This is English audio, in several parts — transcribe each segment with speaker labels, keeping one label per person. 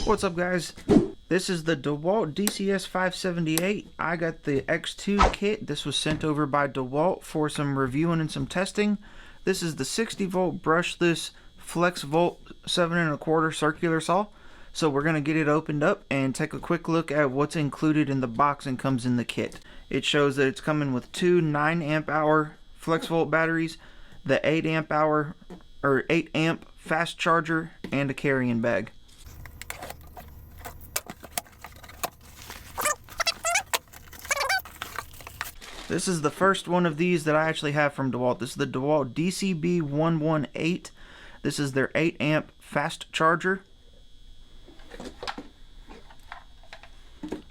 Speaker 1: What's up, guys? This is the DeWalt DCS578. I got the X2 kit. This was sent over by DeWalt for some reviewing and some testing. This is the 60 volt brushless FLEXVOLT 7 1/4 circular saw. So we're going to get it opened up and take a quick look at what's included in the box and comes in the kit. It shows that it's coming with two 9 amp hour FLEXVOLT batteries, the 8 amp fast charger, and a carrying bag. This is the first one of these that I actually have from DeWalt. This is the DeWalt DCB118. This is their 8 amp fast charger.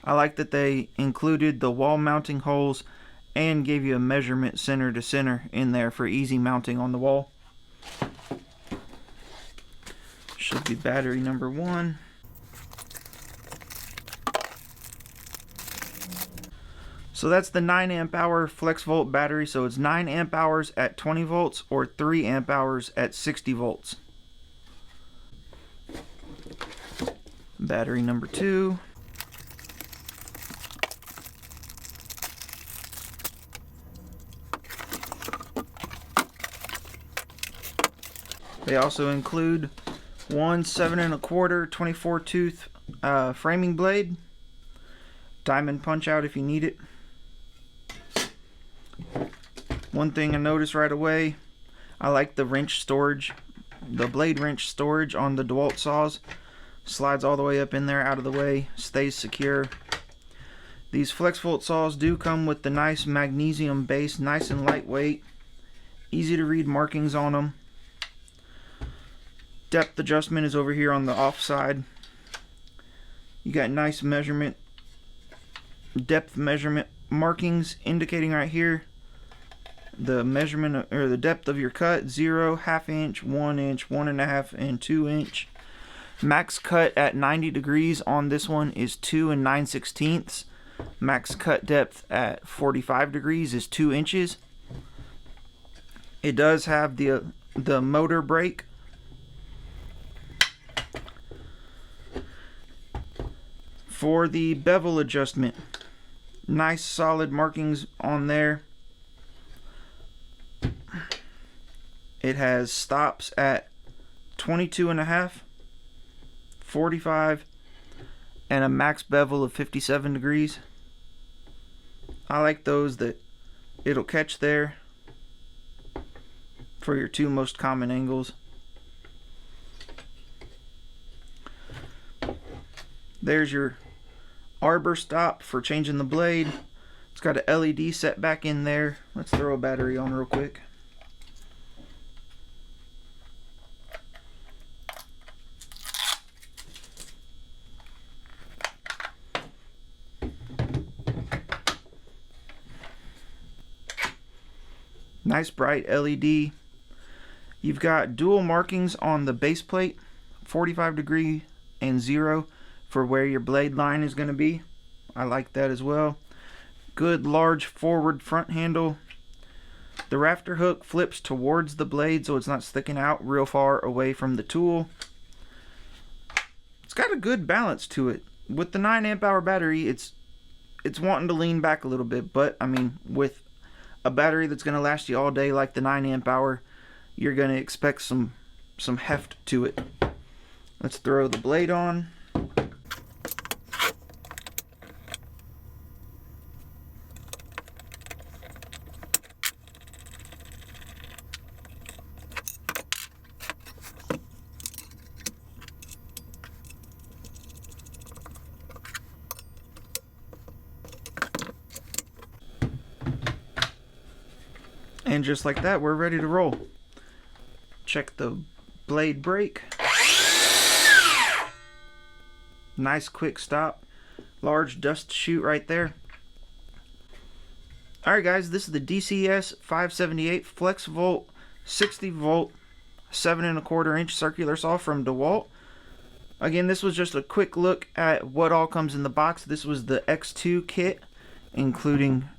Speaker 1: I like that they included the wall mounting holes and gave you a measurement center to center in there for easy mounting on the wall. Should be battery number 1. So that's the 9 amp hour FLEXVOLT battery. So it's 9 amp hours at 20 volts or 3 amp hours at 60 volts. Battery number 2. They also include one 7 1/4 24 tooth framing blade, diamond punch out if you need it. One thing I noticed right away, I like the wrench storage, the blade wrench storage on the DeWalt saws. Slides all the way up in there, out of the way, stays secure. These FLEXVOLT saws do come with the nice magnesium base, nice and lightweight, easy to read markings on them. Depth adjustment is over here on the off side. You got nice measurement, depth measurement markings indicating right here the measurement or the depth of your cut: 0, ½ inch, 1 inch, 1.5, and 2 inch. Max cut at 90 degrees on this one is 2 9/16. Max cut depth at 45 degrees is 2 inches. It does have the motor brake. For the bevel adjustment, nice solid markings on there. It has stops at 22.5, 45, and a max bevel of 57 degrees. I like those that it'll catch there for your two most common angles. There's your arbor stop for changing the blade. It's got an LED set back in there. Let's throw a battery on real quick. Nice bright LED. You've got dual markings on the base plate, 45 degree and 0 for where your blade line is going to be. I like that as well. Good large forward front handle. The rafter hook flips towards the blade so it's not sticking out real far away from the tool. It's got a good balance to it. With the 9 amp hour battery, it's wanting to lean back a little bit, but I mean, with a battery that's going to last you all day like the 9 amp hour, you're going to expect some heft to it. Let's throw the blade on. And just like that, we're ready to roll. Check the blade brake. Nice quick stop. Large dust chute right there. Alright guys, this is the DCS578 FLEXVOLT 60 volt 7 1/4 inch circular saw from DeWalt. Again, this was just a quick look at what all comes in the box. This was the X2 kit, including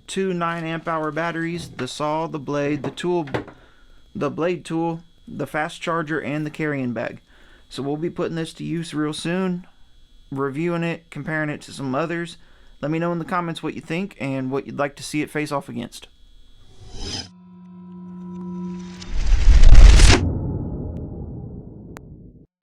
Speaker 1: two 9 amp hour batteries, the saw, the blade, the blade tool, the fast charger, and the carrying bag. So we'll be putting this to use real soon, reviewing it, comparing it to some others. Let me know in the comments what you think and what you'd like to see it face off against.